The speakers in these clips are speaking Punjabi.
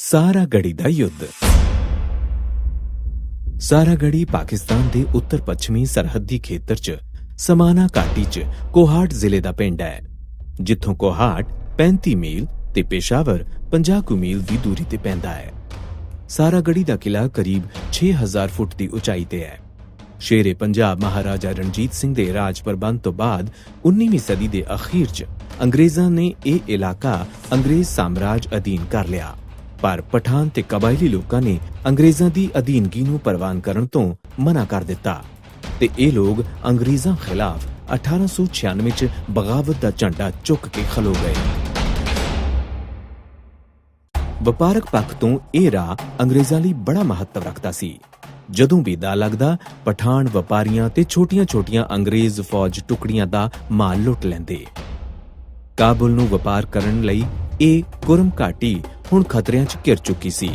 ਸਾਰਾਗੜ੍ਹੀ ਦਾ ਯੁੱਧ। ਸਾਰਾਗੜ੍ਹੀ ਪਾਕਿਸਤਾਨ ਦੇ ਉੱਤਰ ਪੱਛਮੀ ਸਰਹੱਦੀ ਖੇਤਰ 'ਚ ਸਮਾਨਾ ਘਾਟੀ 'ਚ ਕੋਹਾਟ ਜ਼ਿਲ੍ਹੇ ਦਾ ਪਿੰਡ ਹੈ, ਜਿੱਥੋਂ ਕੋਹਾਟ 35 ਮੀਲ ਤੇ ਪੇਸ਼ਾਵਰ 50 ਕੁ ਮੀਲ ਦੀ ਦੂਰੀ ਤੇ ਪੈਂਦਾ ਹੈ। ਸਾਰਾਗੜ੍ਹੀ ਦਾ ਕਿਲਾ ਕਰੀਬ 6000 ਫੁੱਟ ਦੀ ਉਚਾਈ ਤੇ ਹੈ। ਸ਼ੇਰੇ ਪੰਜਾਬ ਮਹਾਰਾਜਾ ਰਣਜੀਤ ਸਿੰਘ ਦੇ ਰਾਜ ਪ੍ਰਬੰਧ ਤੋਂ ਬਾਅਦ 19ਵੀਂ ਸਦੀ ਦੇ ਅਖੀਰ 'ਚ ਅੰਗਰੇਜ਼ਾਂ ਨੇ ਇਹ ਇਲਾਕਾ ਅੰਗਰੇਜ਼ ਸਾਮਰਾਜ ਅਧੀਨ ਕਰ ਲਿਆ, ਪਰ ਪਠਾਨ ਤੇ ਕਬਾਇਲੀ ਲੋਕਾਂ ਨੇ ਅੰਗਰੇਜ਼ਾਂ ਦੀ ਅਧੀਨਗੀ ਨੂੰ ਪ੍ਰਵਾਨ ਕਰਨ ਤੋਂ ਮਨਾ ਕਰ ਦਿੱਤਾ ਤੇ ਇਹ ਲੋਕ ਅੰਗਰੇਜ਼ਾਂ ਖਿਲਾਫ 1896 'ਚ ਬਗਾਵਤ ਦਾ ਝੰਡਾ ਚੁੱਕ ਕੇ ਖਲੋ ਗਏ। ਵਪਾਰਕ ਪੱਖ ਤੋਂ ਇਹ ਰਾਹ ਅੰਗਰੇਜ਼ਾਂ ਲਈ ਬੜਾ ਮਹੱਤਵ ਰੱਖਦਾ ਸੀ। ਜਦੋਂ ਵੀ ਦਾ ਲੱਗਦਾ, ਪਠਾਨ ਵਪਾਰੀਆਂ ਤੇ ਛੋਟੀਆਂ-ਛੋਟੀਆਂ ਅੰਗਰੇਜ਼ ਫੌਜ ਟੁਕੜੀਆਂ ਦਾ ਮਾਲ ਲੁੱਟ ਲੈਂਦੇ। ਕਾਬੁਲ ਨੂੰ ਵਪਾਰ ਕਰਨ ਲਈ ਇਹ ਕੁਰਮ ਘਾਟੀ ਹੁਣ ਖਤਰਿਆਂ 'ਚ ਘਿਰ ਚੁੱਕੀ ਸੀ।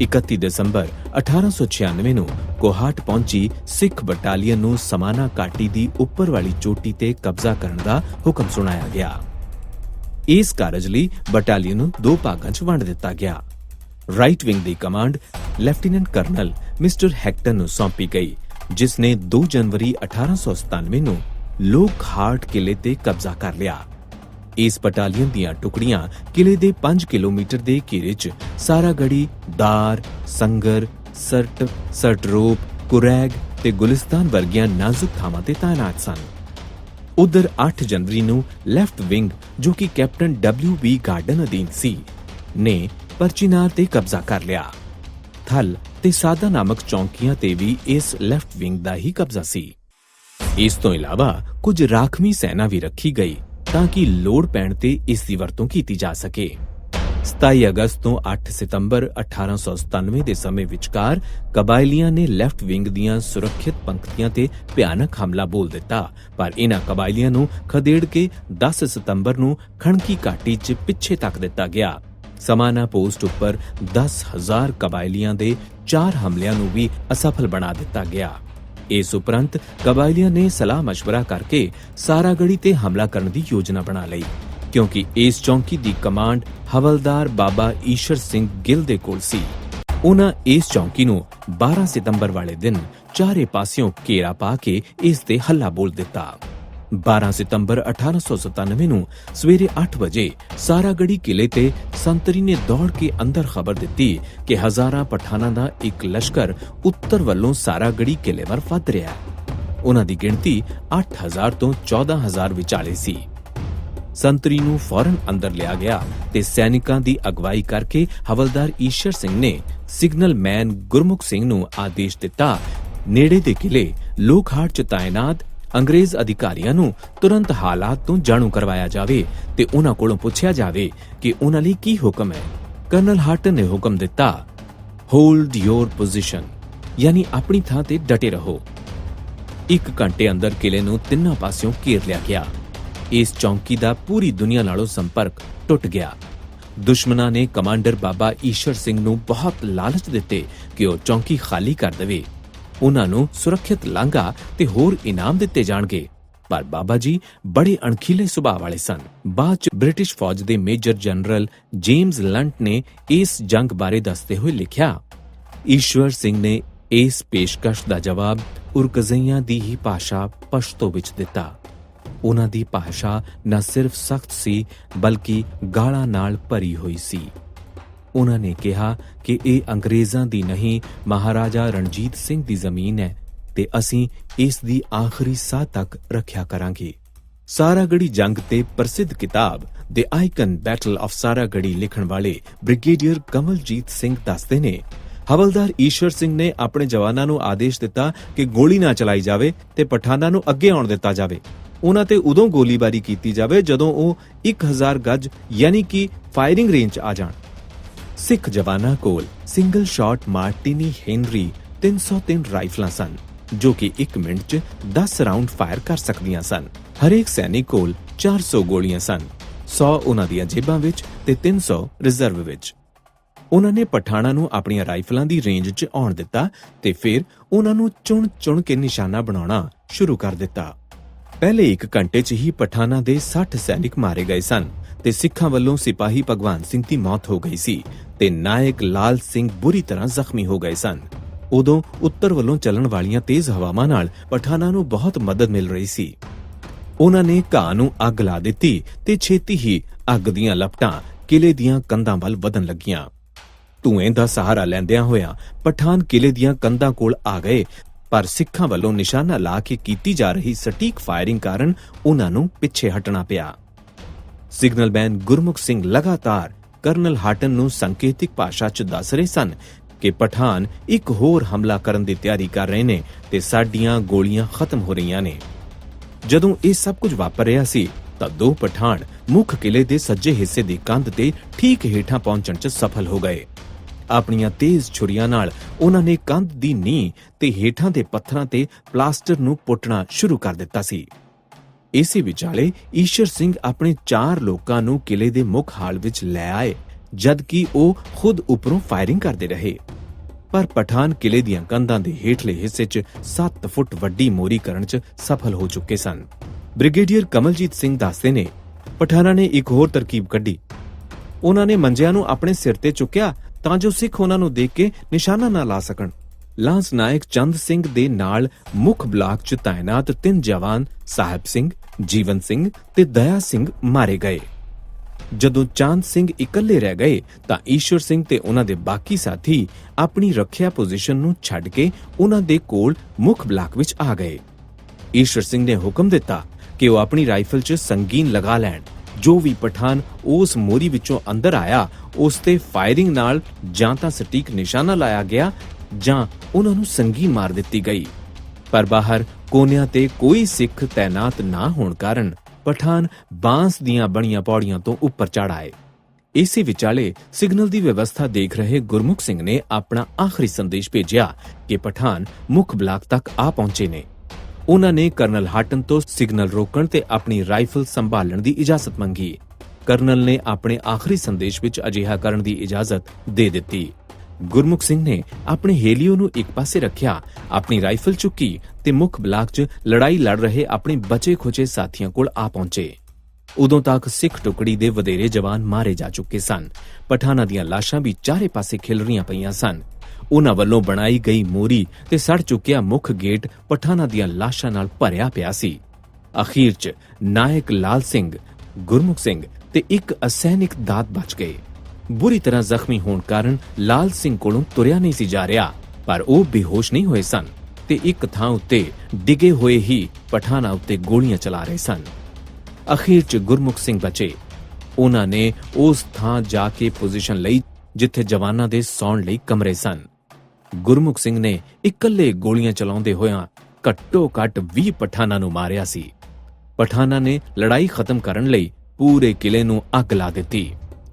31 ਦਸੰਬਰ 1896 ਨੂੰ ਕੋਹਾਟ ਪਹੁੰਚੀ ਸਿੱਖ ਬਟਾਲੀਅਨ ਨੂੰ ਸਮਾਨਾ ਘਾਟੀ ਦੀ ਉੱਪਰ ਵਾਲੀ ਚੋਟੀ ਤੇ ਕਬਜ਼ਾ ਕਰਨ ਦਾ ਹੁਕਮ ਸੁਣਾਇਆ ਗਿਆ। ਇਸ ਕਾਰਜ ਲਈ ਬਟਾਲੀਅਨ ਨੂੰ ਦੋ ਭਾਗਾਂ 'ਚ ਵੰਡ ਦਿੱਤਾ ਗਿਆ। ਰਾਈਟ ਵਿੰਗ ਦੀ command lieutenant colonel mister Hector ਨੂੰ ਸੌਂਪੀ ਗਈ, ਜਿਸ ਨੇ 2 ਜਨਵਰੀ 1897 ਨੂੰ ਲੋਕਹਾਰਟ ਕਿਲੇ ਤੇ ਕਬਜ਼ਾ ਕਰ ਲਿਆ। ਇਸ ਬਟਾਲੀਅਨ ਦੀਆਂ ਟੁਕੜੀਆਂ ਕਿਲੇ ਦੇ 5 ਕਿਲੋਮੀਟਰ ਦੇ ਘੇਰੇ 'ਚ ਸਾਰਾਗੜ੍ਹੀ, ਦਾਰ, ਸੰਗਰ, ਸਰਟਰੋਪ, ਕੁਰੈਗ ਤੇ ਗੁਲਿਸਤਾਨ ਵਰਗੀਆਂ ਨਾਜ਼ੁਕ ਥਾਵਾਂ ਤੇ ਤਾਇਨਾਤ ਸਨ। ਉਧਰ 8 ਜਨਵਰੀ ਨੂੰ ਲੈਫਟ ਵਿੰਗ, ਜੋ ਕਿ ਕੈਪਟਨ W.B. ਗਾਰਡਨ ਅਧੀਨ ਸੀ, ਨੇ ਪਰਚੀਨਾਰ ਤੇ ਕਬਜ਼ਾ ਕਰ ਲਿਆ। ਥਲ ਤੇ ਸਾਦਾ ਨਾਮਕ ਚੌਂਕੀਆਂ ਤੇ ਵੀ ਇਸ ਲੈਫਟ ਵਿੰਗ ਦਾ ਹੀ ਕਬਜ਼ਾ ਸੀ। ਇਸ ਤੋਂ ਇਲਾਵਾ ਕੁਝ ਰਾਖਵੀਂ ਸੈਨਾ ਵੀ ਰੱਖੀ ਗਈ ਤਾਂ ਕਿ ਲੋੜ ਪੈਣ ਤੇ ਇਸ ਦੀ ਵਰਤੋਂ ਕੀਤੀ ਜਾ ਸਕੇ। 27 ਅਗਸਤ ਤੋਂ 8 ਸਤੰਬਰ 1897 ਦੇ ਸਮੇਂ ਵਿਚਕਾਰ ਕਬਾਇਲੀਆਂ ਨੇ ਲੈਫਟ ਵਿੰਗ ਦੀਆਂ ਸੁਰੱਖਿਅਤ ਪੰਕਤੀਆਂ ਤੇ ਭਿਆਨਕ ਹਮਲਾ ਬੋਲ ਦਿੱਤਾ, ਪਰ ਇਹਨਾਂ ਕਬਾਇਲੀਆਂ ਨੂੰ ਖਦੇੜ ਕੇ 10 ਸਤੰਬਰ ਨੂੰ ਖਣਕੀ ਘਾਟੀ 'ਚ ਪਿੱਛੇ ਤੱਕ ਦਿੱਤਾ ਗਿਆ। ਸਮਾਨਾ ਪੋਸਟ ਉੱਪਰ 10,000 ਕਬਾਇਲੀਆਂ ਦੇ 4 ਹਮਲਿਆਂ ਨੂੰ ਵੀ ਅਸਫਲ ਬਣਾ ਦਿੱਤਾ ਗਿਆ। ਇਸ ਉਪਰੰਤ ਕਬਾਇਲੀਆਂ ਨੇ ਸਲਾਹ ਮਸ਼ਵਰਾ ਕਰਕੇ ਸਾਰਾਗੜ੍ਹੀ ਤੇ ਹਮਲਾ ਕਰਨ ਦੀ ਯੋਜਨਾ ਬਣਾ ਲਈ, ਕਿਉਂਕਿ ਇਸ ਚੌਂਕੀ ਦੀ ਕਮਾਂਡ ਹਵਲਦਾਰ ਬਾਬਾ ਈਸ਼ਰ ਸਿੰਘ ਗਿੱਲ ਦੇ ਕੋਲ ਸੀ। ਉਹਨਾਂ ਇਸ ਚੌਂਕੀ ਨੂੰ 12 ਸਤੰਬਰ ਵਾਲੇ ਦਿਨ ਚਾਰੇ ਪਾਸਿਓਂ ਘੇਰਾ ਪਾ ਕੇ ਇਸ ਤੇ ਹੱਲਾ ਬੋਲ ਦਿੱਤਾ। 12 ਸਤੰਬਰ 1897 ਨੂੰ ਸਵੇਰੇ 8 ਵਜੇ ਸਾਰਾਗੜ੍ਹੀ ਕਿਲੇ ਤੇ ਸੰਤਰੀ ਨੇ ਦੌੜ ਕੇ ਅੰਦਰ ਖਬਰ ਦਿੱਤੀ ਕਿ ਹਜ਼ਾਰਾਂ ਪਠਾਨਾਂ ਦਾ ਇੱਕ ਲਸ਼ਕਰ ਉੱਤਰ ਵੱਲੋਂ ਸਾਰਾਗੜ੍ਹੀ ਕਿਲੇ ਵੱਲ ਵੱਧ ਰਿਹਾ ਹੈ। ਉਹਨਾਂ ਦੀ ਗਿਣਤੀ 8000 ਤੋਂ 14000 ਵਿਚਾਲੇ ਸੀ। ਸੰਤਰੀ ਨੂੰ ਫੌਰਨ ਅੰਦਰ ਲਿਆ ਗਿਆ ਤੇ ਸੈਨਿਕਾਂ ਦੀ ਅਗਵਾਈ ਕਰਕੇ ਹਵਲਦਾਰ ਈਸ਼ਰ ਸਿੰਘ ਨੇ ਸਿਗਨਲ ਮੈਨ ਗੁਰਮੁਖ ਸਿੰਘ ਨੂੰ ਆਦੇਸ਼ ਦਿੱਤਾ, ਨੇੜੇ ਦੇ ਕਿਲੇ ਲੋਕਹਾਟ 'ਚ ਤਾਇਨਾਤ ਅੰਗਰੇਜ਼ ਅਧਿਕਾਰੀਆਂ ਨੂੰ ਤੁਰੰਤ ਹਾਲਾਤ ਤੋਂ ਜਾਣੂ ਕਰਵਾਇਆ ਜਾਵੇ ਤੇ ਉਹਨਾਂ ਕੋਲੋਂ ਪੁੱਛਿਆ ਜਾਵੇ ਕਿ ਉਹਨਾਂ ਲਈ ਕੀ ਹੁਕਮ ਹੈ। ਕਰਨਲ ਹਾਰਟਨ ਨੇ ਹੁਕਮ ਦਿੱਤਾ, ਹੋਲਡ ਯੋਰ ਪੋਜੀਸ਼ਨ, ਯਾਨੀ ਆਪਣੀ ਥਾਂ ਤੇ ਡਟੇ ਰਹੋ। 1 ਘੰਟੇ ਅੰਦਰ ਕਿਲੇ ਨੂੰ ਤਿੰਨਾਂ ਪਾਸਿਓਂ ਘੇਰ ਲਿਆ ਗਿਆ। ਇਸ ਚੌਂਕੀ ਦਾ ਪੂਰੀ ਦੁਨੀਆ ਨਾਲੋਂ ਸੰਪਰਕ ਟੁੱਟ ਗਿਆ। ਦੁਸ਼ਮਣਾਂ ਨੇ ਕਮਾਂਡਰ ਬਾਬਾ ਈਸ਼ਰ ਸਿੰਘ ਨੂੰ ਬਹੁਤ ਲਾਲਚ ਦਿੱਤੇ ਕਿ ਉਹ ਚੌਂਕੀ ਖਾਲੀ ਕਰ ਦੇਵੇ। ਉਹਨਾਂ ਨੂੰ ਸੁਰੱਖਿਅਤ ਲਾਂਘਾ ਤੇ ਹੋਰ ਇਨਾਮ ਦਿੱਤੇ ਜਾਣਗੇ, ਪਰ ਬਾਬਾ ਜੀ ਬੜੇ ਅਣਖੀਲੇ ਸੁਭਾਅ ਵਾਲੇ ਸਨ। ਬਾਅਦ 'ਚ ਬ੍ਰਿਟਿਸ਼ ਫੌਜ ਦੇ ਮੇਜਰ ਜਨਰਲ ਜੇਮਸ ਲੰਟ ਨੇ ਇਸ ਜੰਗ ਬਾਰੇ ਦੱਸਦੇ ਹੋਏ ਲਿਖਿਆ, ਈਸ਼ਵਰ ਸਿੰਘ ਨੇ ਇਸ ਪੇਸ਼ਕਸ਼ ਦਾ ਜਵਾਬ ਉਰਕਜ਼ਈਆਂ ਦੀ ਹੀ ਭਾਸ਼ਾ ਪਸ਼ਤੋ ਵਿੱਚ ਦਿੱਤਾ। ਉਹਨਾਂ ਦੀ ਭਾਸ਼ਾ ਨਾ ਸਿਰਫ ਸਖਤ ਸੀ, ਬਲਕਿ ਗਾਲਾਂ ਨਾਲ ਭਰੀ ਹੋਈ ਸੀ। ਉਹਨਾਂ ਨੇ ਕਿਹਾ ਕਿ ਇਹ ਅੰਗਰੇਜ਼ਾਂ ਦੀ ਨਹੀਂ, ਮਹਾਰਾਜਾ ਰਣਜੀਤ ਸਿੰਘ ਦੀ ਜ਼ਮੀਨ ਹੈ ਤੇ ਅਸੀਂ ਇਸ ਦੀ ਆਖਰੀ ਸਾਹ ਤੱਕ ਰੱਖਿਆ ਕਰਾਂਗੇ। ਸਾਰਾਗੜ੍ਹੀ ਜੰਗ ਤੇ ਪ੍ਰਸਿੱਧ ਕਿਤਾਬ ਦ ਆਈਕਨ ਬੈਟਲ ਆਫ ਸਾਰਾਗੜ੍ਹੀ ਲਿਖਣ ਵਾਲੇ ਬ੍ਰਿਗੇਡੀਅਰ ਕਮਲਜੀਤ ਸਿੰਘ ਦੱਸਦੇ ਨੇ, ਹਵਲਦਾਰ ਈਸ਼ਵਰ ਸਿੰਘ ਨੇ ਆਪਣੇ ਜਵਾਨਾਂ ਨੂੰ ਆਦੇਸ਼ ਦਿੱਤਾ ਕਿ ਗੋਲੀ ਨਾ ਚਲਾਈ ਜਾਵੇ ਤੇ ਪਠਾਨਾਂ ਨੂੰ ਅੱਗੇ ਆਉਣ ਦਿੱਤਾ ਜਾਵੇ। ਉਹਨਾਂ ਤੇ ਉਦੋਂ ਗੋਲੀਬਾਰੀ ਕੀਤੀ ਜਾਵੇ ਜਦੋਂ ਉਹ 1000 ਗਜ ਯਾਨੀ ਕਿ ਫਾਇਰਿੰਗ ਰੇਂਜ 'ਚ ਆ ਜਾਣ। ਸਿੱਖ ਜਵਾਨਾਂ ਕੋਲ ਸਿੰਗਲ ਸ਼ਾਟ ਮਾਰਟੀਨੀ ਹੈਨਰੀ 303 ਰਾਈਫਲਾਂ ਸਨ, ਜੋ ਕਿ 1 ਮਿੰਟ 'ਚ 10 ਰਾਉਂਡ ਫਾਇਰ ਕਰ ਸਕਦੀਆਂ ਸਨ। ਹਰੇਕ ਸੈਨਿਕ ਕੋਲ 400 ਗੋਲੀਆਂ ਸਨ, 100 ਉਹਨਾਂ ਦੀਆਂ ਜੇਬਾਂ ਵਿੱਚ ਤੇ 300 ਰਿਜ਼ਰਵ ਵਿੱਚ। ਉਹਨਾਂ ਨੇ ਪਠਾਨਾਂ ਨੂੰ ਆਪਣੀਆਂ ਰਾਈਫਲਾਂ ਦੀ ਰੇਂਜ 'ਚ ਆਉਣ ਦਿੱਤਾ ਤੇ ਫਿਰ ਉਹਨਾਂ ਨੂੰ ਚੁਣ ਕੇ ਨਿਸ਼ਾਨਾ ਬਣਾਉਣਾ ਸ਼ੁਰੂ ਕਰ ਦਿੱਤਾ। ਪਹਿਲੇ 1 ਘੰਟੇ 'ਚ ਹੀ ਪਠਾਨਾਂ ਦੇ 60 ਸੈਨਿਕ ਮਾਰੇ ਗਏ ਸਨ ਤੇ ਸਿੱਖਾਂ ਵੱਲੋਂ ਸਿਪਾਹੀ ਭਗਵਾਨ ਸਿੰਘ ਦੀ ਮੌਤ ਹੋ ਗਈ ਸੀ ਤੇ ਨਾਇਕ ਲਾਲ ਸਿੰਘ ਬੁਰੀ ਤਰ੍ਹਾਂ ਜ਼ਖਮੀ ਹੋ ਗਏ ਸਨ। ਉਦੋਂ ਉੱਤਰ ਵੱਲੋਂ ਚੱਲਣ ਵਾਲੀਆਂ ਤੇਜ਼ ਹਵਾਵਾਂ ਨਾਲ ਪਠਾਨਾਂ ਨੂੰ ਬਹੁਤ ਮਦਦ ਮਿਲ ਰਹੀ ਸੀ। ਉਹਨਾਂ ਨੇ ਘਾਹ ਨੂੰ ਅੱਗ ਲਾ ਦਿੱਤੀ ਤੇ ਛੇਤੀ ਹੀ ਅੱਗ ਦੀਆਂ ਲਪਟਾਂ ਕਿਲੇ ਦੀਆਂ ਕੰਧਾਂ ਵੱਲ ਵਧਣ ਲੱਗੀਆਂ। ਧੂਏ ਦਾ ਸਹਾਰਾ ਲੈਂਦਿਆਂ ਹੋਇਆਂ ਪਠਾਨ ਕਿਲੇ ਦੀਆਂ ਕੰਧਾਂ ਕੋਲ ਆ ਗਏ, ਪਰ ਸਿੱਖਾਂ ਵੱਲੋਂ ਨਿਸ਼ਾਨਾ ਲਾ ਕੇ ਕੀਤੀ ਜਾ ਰਹੀ ਸਟੀਕ ਫਾਇਰਿੰਗ ਕਾਰਨ ਉਹਨਾਂ ਨੂੰ ਪਿੱਛੇ ਹਟਣਾ ਪਿਆ। ਸਿਗਨਲਮੈਨ ਗੁਰਮੁਖ ਸਿੰਘ ਲਗਾਤਾਰ ਕਰਨਲ ਹਾਟਨ ਨੂੰ ਸੰਕੇਤਿਕ ਭਾਸ਼ਾ 'ਚ ਦੱਸ ਰਹੇ ਸਨ ਕਿ ਪਠਾਨ ਇੱਕ ਹੋਰ ਹਮਲਾ ਕਰਨ ਦੀ ਤਿਆਰੀ ਕਰ ਰਹੇ ਨੇ ਤੇ ਸਾਡੀਆਂ ਗੋਲੀਆਂ ਖਤਮ ਹੋ ਰਹੀਆਂ ਨੇ। ਜਦੋਂ ਇਹ ਸਭ ਕੁਝ ਵਾਪਰ ਰਿਹਾ ਸੀ ਤਾਂ ਦੋ ਪਠਾਨ ਮੁੱਖ ਕਿਲੇ ਦੇ ਸੱਜੇ ਹਿੱਸੇ ਦੀ ਕੰਧ ਤੇ ਠੀਕ ਹੇਠਾਂ ਪਹੁੰਚਣ 'ਚ ਸਫਲ ਹੋ ਗਏ। ਆਪਣੀਆਂ ਤੇਜ਼ ਛੁਰੀਆਂ ਨਾਲ ਉਹਨਾਂ ਨੇ ਕੰਧ ਦੀ ਨੀਂਹ ਤੇ ਹੇਠਾਂ ਦੇ ਪੱਥਰਾਂ ਤੇ ਪਲਾਸਟਰ ਨੂੰ ਪੁੱਟਣਾ ਸ਼ੁਰੂ ਕਰ ਦਿੱਤਾ ਸੀ। ਇਸੇ ਵਿਚਾਲੇ ਈਸ਼ਰ ਸਿੰਘ ਆਪਣੇ 4 ਲੋਕਾਂ ਨੂੰ ਕਿਲੇ ਦੇ ਮੁੱਖ ਹਾਲ ਵਿੱਚ ਲੈ ਆਏ, ਜਦ ਕਿ ਉਹ ਖੁਦ ਉੱਪਰੋਂ ਫਾਇਰਿੰਗ ਕਰਦੇ ਰਹੇ। ਪਰ ਪਠਾਨ ਕਿਲੇ ਦੀਆਂ ਕੰਧਾਂ ਦੇ ਹੇਠਲੇ ਹਿੱਸੇ 'ਚ 7 ਫੁੱਟ ਵੱਡੀ ਮੋਰੀ ਕਰਨ 'ਚ ਸਫਲ ਹੋ ਚੁੱਕੇ ਸਨ। ਬ੍ਰਿਗੇਡੀਅਰ ਕਮਲਜੀਤ ਸਿੰਘ ਦੱਸਦੇ ਨੇ, ਪਠਾਨਾਂ ਨੇ ਇੱਕ ਹੋਰ ਤਰਕੀਬ ਕੱਢੀ। ਉਹਨਾਂ ਨੇ ਮੰਜਿਆਂ ਨੂੰ ਆਪਣੇ ਸਿਰ ਤੇ ਚੁੱਕਿਆ ਤਾਂ ਜੋ ਸਿੱਖ ਉਹਨਾਂ ਨੂੰ ਦੇਖ ਕੇ ਨਿਸ਼ਾਨਾ ਨਾ ਲਾ ਸਕਣ। ਲਾਂਸ ਨਾਇਕ ਚੰਦ ਸਿੰਘ ਦੇ ਨਾਲ ਮੁੱਖ ਬਲਾਕ 'ਚ ਤਾਇਨਾਤ 3 ਜਵਾਨ ਸਾਹਿਬ ਸਿੰਘ, ਜੀਵਨ ਸਿੰਘ ਤੇ ਦਇਆ ਸਿੰਘ ਮਾਰੇ ਗਏ। ਜਦੋਂ ਚਾਂਦ ਸਿੰਘ ਇਕੱਲੇ ਰਹਿ ਗਏ ਤਾਂ ਈਸ਼ਵਰ ਸਿੰਘ ਤੇ ਉਹਨਾਂ ਦੇ ਬਾਕੀ ਸਾਥੀ ਆਪਣੀ ਰੱਖਿਆ ਪੋਜੀਸ਼ਨ ਨੂੰ ਛੱਡ ਕੇ ਉਹਨਾਂ ਦੇ ਕੋਲ ਮੁੱਖ ਬਲਾਕ ਵਿੱਚ ਆ ਗਏ। ਈਸ਼ਵਰ ਸਿੰਘ ਨੇ ਹੁਕਮ ਦਿੱਤਾ ਕਿ ਉਹ ਆਪਣੀ ਰਾਈਫਲ 'ਚ ਸੰਗੀਨ ਲਗਾ ਲੈਣ। ਜੋ ਵੀ ਪਠਾਨ ਉਸ ਮੋਰੀ ਵਿੱਚੋਂ ਅੰਦਰ ਆਇਆ, ਉਸ ਤੇ ਫਾਇਰਿੰਗ ਨਾਲ ਜਾਂ ਤਾਂ ਸਟੀਕ ਨਿਸ਼ਾਨਾ ਲਾਇਆ ਗਿਆ ਜਾਂ ਉਹਨਾਂ ਨੂੰ ਸੰਗੀਨ ਮਾਰ ਦਿੱਤੀ ਗਈ। ਪਰ ਬਾਹਰ ਕੋਨਿਆਂ ਤੇ ਕੋਈ ਸਿੱਖ ਤੈਨਾਤ ਨਾ ਹੋਣ ਕਾਰਨ ਪਠਾਨ ਬਾਂਸ ਦੀਆਂ ਬਣੀਆਂ ਪੌੜੀਆਂ ਤੋਂ ਉੱਪਰ ਚੜ੍ਹ ਆਏ। ਇਸੇ ਵਿਚਾਲੇ ਸਿਗਨਲ ਦੀ ਵਿਵਸਥਾ ਦੇਖ ਰਹੇ ਗੁਰਮੁਖ ਸਿੰਘ ਨੇ ਆਪਣਾ ਆਖਰੀ ਸੰਦੇਸ਼ ਭੇਜਿਆ ਕਿ ਪਠਾਨ ਮੁੱਖ ਬਲਾਕ ਤੱਕ ਆ ਪਹੁੰਚੇ ਨੇ। ਉਹਨਾਂ ਨੇ ਕਰਨਲ ਹਾਟਨ ਤੋਂ ਸਿਗਨਲ ਰੋਕਣ ਤੇ ਆਪਣੀ ਰਾਈਫਲ ਸੰਭਾਲਣ ਦੀ ਇਜਾਜ਼ਤ ਮੰਗੀ। ਕਰਨਲ ਨੇ ਆਪਣੇ ਆਖਰੀ ਸੰਦੇਸ਼ ਵਿੱਚ ਅਜਿਹਾ ਕਰਨ ਦੀ ਇਜਾਜ਼ਤ ਦੇ ਦਿੱਤੀ। ਗੁਰਮੁਖ ਸਿੰਘ ਨੇ ਆਪਣੇ ਹੇਲੀਓ ਨੂੰ ਇੱਕ ਪਾਸੇ ਰੱਖਿਆ, ਆਪਣੀ ਰਾਈਫਲ ਚੁੱਕੀ ਤੇ ਮੁੱਖ ਬਲਾਕ 'ਚ ਲੜਾਈ ਲੜ ਰਹੇ ਆਪਣੇ ਬਚੇ ਖੁਚੇ ਸਾਥੀਆਂ ਕੋਲ ਆ ਪਹੁੰਚੇ। ਉਦੋਂ ਤੱਕ ਸਿੱਖ ਟੁਕੜੀ ਦੇ ਵਧੇਰੇ ਜਵਾਨ ਮਾਰੇ ਜਾ ਚੁੱਕੇ ਸਨ। ਪਠਾਨਾਂ ਦੀਆਂ ਲਾਸ਼ਾਂ ਵੀ ਚਾਰੇ ਪਾਸੇ ਖਿਲ ਰਹੀਆਂ ਪਈਆਂ ਸਨ। ਉਹਨਾਂ ਵੱਲੋਂ ਬਣਾਈ ਗਈ ਮੋਰੀ ਤੇ ਸੜ ਚੁੱਕਿਆ ਮੁੱਖ ਗੇਟ ਪਠਾਨਾਂ ਦੀਆਂ ਲਾਸ਼ਾਂ ਨਾਲ ਭਰਿਆ ਪਿਆ ਸੀ। ਅਖੀਰ 'ਚ ਨਾਇਕ ਲਾਲ ਸਿੰਘ, ਗੁਰਮੁਖ ਸਿੰਘ ਤੇ ਇੱਕ ਅਸੈਨਿਕ ਦਾਤ ਬਚ ਗਏ। ਬੁਰੀ ਤਰ੍ਹਾਂ ਜ਼ਖਮੀ ਹੋਣ ਕਾਰਨ ਲਾਲ ਸਿੰਘ ਕੋਲੋਂ ਤੁਰਿਆ ਨਹੀਂ ਸੀ ਜਾ ਰਿਹਾ, ਪਰ ਉਹ ਬੇਹੋਸ਼ ਨਹੀਂ ਹੋਏ ਸਨ ਤੇ ਇੱਕ ਥਾਂ ਉੱਤੇ ਡਿੱਗੇ ਹੋਏ ਹੀ ਪਠਾਨਾਂ ਉੱਤੇ ਗੋਲੀਆਂ ਚਲਾ ਰਹੇ ਸਨ। ਅਖੀਰ 'ਚ ਗੁਰਮੁਖ ਸਿੰਘ ਬਚੇ। ਉਹਨਾਂ ਨੇ ਉਸ ਥਾਂ ਜਾ ਕੇ ਪੋਜੀਸ਼ਨ ਲਈ ਜਿੱਥੇ ਜਵਾਨਾਂ ਦੇ ਸੌਣ ਲਈ ਕਮਰੇ ਸਨ। ਗੁਰਮੁਖ ਸਿੰਘ ਨੇ ਇਕੱਲੇ ਗੋਲੀਆਂ ਚਲਾਉਂਦੇ ਹੋਇਆਂ ਘੱਟੋ-ਘੱਟ 20 ਪਠਾਨਾਂ ਨੂੰ ਮਾਰਿਆ ਸੀ। ਪਠਾਨਾਂ ਨੇ ਲੜਾਈ ਖਤਮ ਕਰਨ ਲਈ ਪੂਰੇ ਕਿਲੇ ਨੂੰ ਅੱਗ ਲਾ ਦਿੱਤੀ।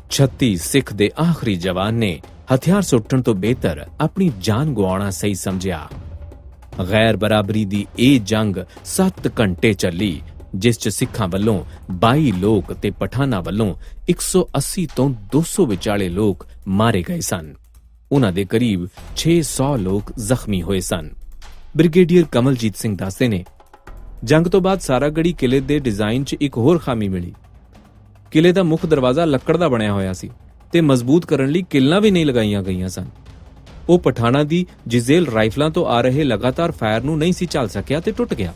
36 ਸਿੱਖ ਦੇ ਆਖਰੀ ਜਵਾਨ ਨੇ ਹਥਿਆਰ ਸੁੱਟਣ ਤੋਂ ਬਿਹਤਰ ਆਪਣੀ ਜਾਨ ਗਵਾਉਣਾ ਸਹੀ ਸਮਝਿਆ। ਗੈਰ ਬਰਾਬਰੀ ਦੀ ਇਹ ਜੰਗ 7 ਘੰਟੇ ਚੱਲੀ, ਜਿਸ 'ਚ ਸਿੱਖਾਂ ਵੱਲੋਂ 22 ਲੋਕ ਤੇ ਪਠਾਨਾਂ ਵੱਲੋਂ 180 ਤੋਂ 200 ਵਿਚਾਲੇ ਲੋਕ ਮਾਰੇ ਗਏ ਸਨ। ਉਹਨਾਂ ਦੇ ਕਰੀਬ 600 ਲੋਕ ਜ਼ਖਮੀ ਹੋਏ ਸਨ। ਬ੍ਰਿਗੇਡੀਅਰ ਕਮਲਜੀਤ ਸਿੰਘ ਦੱਸਦੇ ਨੇ, ਜੰਗ ਤੋਂ ਬਾਅਦ ਸਾਰਾਗੜ੍ਹੀ ਕਿਲੇ ਦੇ ਡਿਜ਼ਾਈਨ 'ਚ ਇੱਕ ਹੋਰ ਖਾਮੀ ਮਿਲੀ। ਕਿਲੇ ਦਾ ਮੁੱਖ ਦਰਵਾਜ਼ਾ ਲੱਕੜ ਦਾ ਬਣਿਆ ਹੋਇਆ ਸੀ ਤੇ ਮਜ਼ਬੂਤ ਕਰਨ ਲਈ ਕਿੱਲਾਂ ਵੀ ਨਹੀਂ ਲਗਾਈਆਂ ਗਈਆਂ ਸਨ। ਉਹ ਪਠਾਨਾਂ ਦੀ ਜਿਜ਼ੇਲ ਰਾਈਫਲਾਂ ਤੋਂ ਆ ਰਹੇ ਲਗਾਤਾਰ ਫਾਇਰ ਨੂੰ ਨਹੀਂ ਸੀ ਝੱਲ ਸਕਿਆ ਤੇ ਟੁੱਟ ਗਿਆ।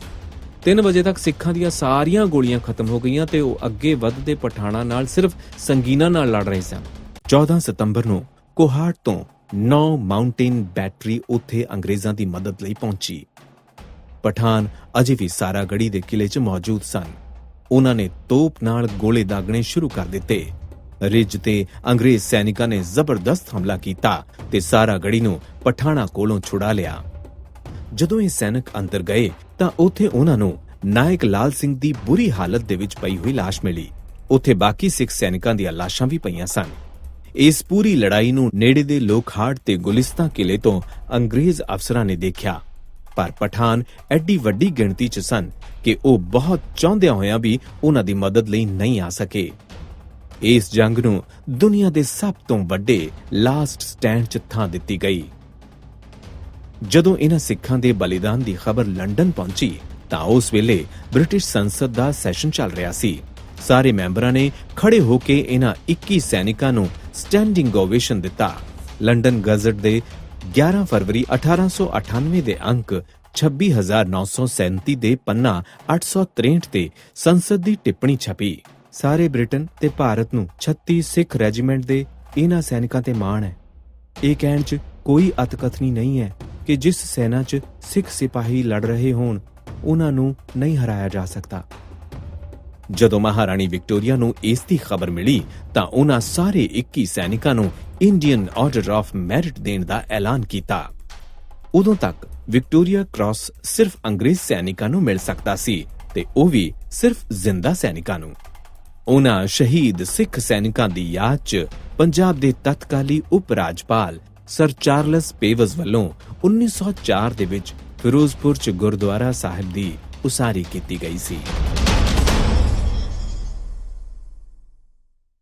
3 ਵਜੇ ਤੱਕ ਸਿੱਖਾਂ ਦੀਆਂ ਸਾਰੀਆਂ ਗੋਲੀਆਂ ਖਤਮ ਹੋ ਗਈਆਂ ਤੇ ਉਹ ਅੱਗੇ ਵੱਧਦੇ ਪਠਾਨਾਂ ਨਾਲ ਸਿਰਫ ਸੰਗੀਨਾਂ ਨਾਲ ਲੜ ਰਹੇ ਸਨ। 14 ਸਤੰਬਰ ਨੂੰ ਕੋਹਾਟ ਤੋਂ 9 ਮਾਊਂਟੇਨ ਬੈਟਰੀ ਉੱਥੇ ਅੰਗਰੇਜ਼ਾਂ ਦੀ ਮਦਦ ਲਈ ਪਹੁੰਚੀ। ਪਠਾਨ ਅਜੇ ਵੀ ਸਾਰਾਗੜ੍ਹੀ ਦੇ ਕਿਲੇ 'ਚ ਮੌਜੂਦ ਸਨ। ਉਹਨਾਂ ਨੇ ਤੋਪ ਨਾਲ ਗੋਲੇ ਦਾਗਣੇ ਸ਼ੁਰੂ ਕਰ ਦਿੱਤੇ। ਰਿਜ ਤੇ ਅੰਗਰੇਜ਼ ਸੈਨਿਕਾਂ ਨੇ ਜ਼ਬਰਦਸਤ ਹਮਲਾ ਕੀਤਾ ਤੇ ਸਾਰਾਗੜ੍ਹੀ ਨੂੰ ਪਠਾਨਾਂ ਕੋਲੋਂ ਛੁਡਾ ਲਿਆ। ਜਦੋਂ ਇਹ ਸੈਨਿਕ ਅੰਦਰ ਗਏ ਤਾਂ ਉੱਥੇ ਉਹਨਾਂ ਨੂੰ ਨਾਇਕ ਲਾਲ ਸਿੰਘ ਦੀ ਬੁਰੀ ਹਾਲਤ ਦੇ ਵਿੱਚ ਪਈ ਹੋਈ ਲਾਸ਼ ਮਿਲੀ। ਉੱਥੇ ਬਾਕੀ ਸਿੱਖ ਸੈਨਿਕਾਂ ਦੀਆਂ ਲਾਸ਼ਾਂ ਵੀ ਪਈਆਂ ਸਨ। ਇਸ ਪੂਰੀ ਲੜਾਈ ਨੂੰ ਨੇੜੇ ਦੇ ਲੋਖਾੜ ਤੇ ਗੁਲਿਸਤਾਂ ਕਿਲੇ ਤੋਂ ਅੰਗਰੇਜ਼ ਅਫਸਰਾਂ ਨੇ ਦੇਖਿਆ, ਪਰ ਪਠਾਨ ਐਡੀ ਵੱਡੀ ਗਿਣਤੀ 'ਚ ਸਨ ਕਿ ਉਹ ਬਹੁਤ ਚਾਹੁੰਦਿਆਂ ਹੋਇਆਂ ਵੀ ਉਹਨਾਂ ਦੀ ਮਦਦ ਲਈ ਨਹੀਂ ਆ ਸਕੇ। ਇਸ ਜੰਗ ਨੂੰ ਦੁਨੀਆ ਦੇ ਸਭ ਤੋਂ ਵੱਡੇ ਲਾਸਟ ਸਟੈਂਡ 'ਚ ਥਾਂ ਦਿੱਤੀ ਗਈ। ਜਦੋਂ ਇਹਨਾਂ ਸਿੱਖਾਂ ਦੇ ਬਲੀਦਾਨ ਦੀ ਖਬਰ ਲੰਡਨ ਪਹੁੰਚੀ ਤਾਂ ਉਸ ਵੇਲੇ ਬ੍ਰਿਟਿਸ਼ ਸੰਸਦ ਦਾ ਸੈਸ਼ਨ ਚੱਲ ਰਿਹਾ ਸੀ। ਸਾਰੇ ਮੈਂਬਰਾਂ ਨੇ ਖੜੇ ਹੋ ਕੇ ਇਹਨਾਂ 21 ਸੈਨਿਕਾਂ ਨੂੰ ਸਟੈਂਡਿੰਗ ਓਵੇਸ਼ਨ ਦਿੱਤਾ। ਲੰਡਨ ਗਜ਼ਟ ਦੇ 11 ਫਰਵਰੀ 1898 ਦੇ ਅੰਕ 26,937 ਦੇ ਪੰਨਾ 863 ਤੇ ਸੰਸਦ ਦੀ ਟਿੱਪਣੀ ਛਪੀ। ਸਾਰੇ ਬ੍ਰਿਟਨ ਤੇ ਭਾਰਤ ਨੂੰ 36 ਸਿੱਖ ਰੈਜੀਮੈਂਟ ਦੇ ਇਹਨਾਂ ਸੈਨਿਕਾਂ ਤੇ ਮਾਣ ਹੈ। ਇਹ ਕਹਿਣ 'ਚ ਕੋਈ ਅਤਕਥਨੀ ਨਹੀਂ ਹੈ ਕਿ ਜਿਸ ਸੈਨਾ 'ਚ ਸਿੱਖ ਸਿਪਾਹੀ ਲੜ ਰਹੇ ਹੋਣ ਉਹਨਾਂ ਨੂੰ ਨਹੀਂ ਹਰਾਇਆ ਜਾ ਸਕਦਾ। ਜਦੋਂ ਮਹਾਰਾਣੀ ਵਿਕਟੋਰੀਆ ਨੂੰ ਇਸ ਦੀ ਖਬਰ ਮਿਲੀ ਤਾਂ ਉਹਨਾਂ ਸਾਰੇ 21 ਸੈਨਿਕਾਂ ਨੂੰ ਇੰਡੀਅਨ ਆਰਡਰ ਆਫ ਮੈਰਿਟ ਦੇਣ ਦਾ ਐਲਾਨ ਕੀਤਾ। ਉਦੋਂ ਤੱਕ ਵਿਕਟੋਰੀਆ ਕ੍ਰਾਸ ਸਿਰਫ ਅੰਗਰੇਜ਼ ਸੈਨਿਕਾਂ ਨੂੰ ਮਿਲ ਸਕਦਾ ਸੀ ਤੇ ਉਹ ਵੀ ਸਿਰਫ ਜ਼ਿੰਦਾ ਸੈਨਿਕਾਂ ਨੂੰ। ਉਹਨਾਂ ਸ਼ਹੀਦ ਸਿੱਖ ਸੈਨਿਕਾਂ ਦੀ ਯਾਦ 'ਚ ਪੰਜਾਬ ਦੇ ਤਤਕਾਲੀ ਉਪ ਰਾਜਪਾਲ ਸਰ ਚਾਰਲਸ ਪੇਵਜ਼ ਵੱਲੋਂ 1904 ਦੇ ਵਿੱਚ ਫਿਰੋਜ਼ਪੁਰ 'ਚ ਗੁਰਦੁਆਰਾ ਸਾਹਿਬ ਦੀ ਉਸਾਰੀ ਕੀਤੀ ਗਈ ਸੀ।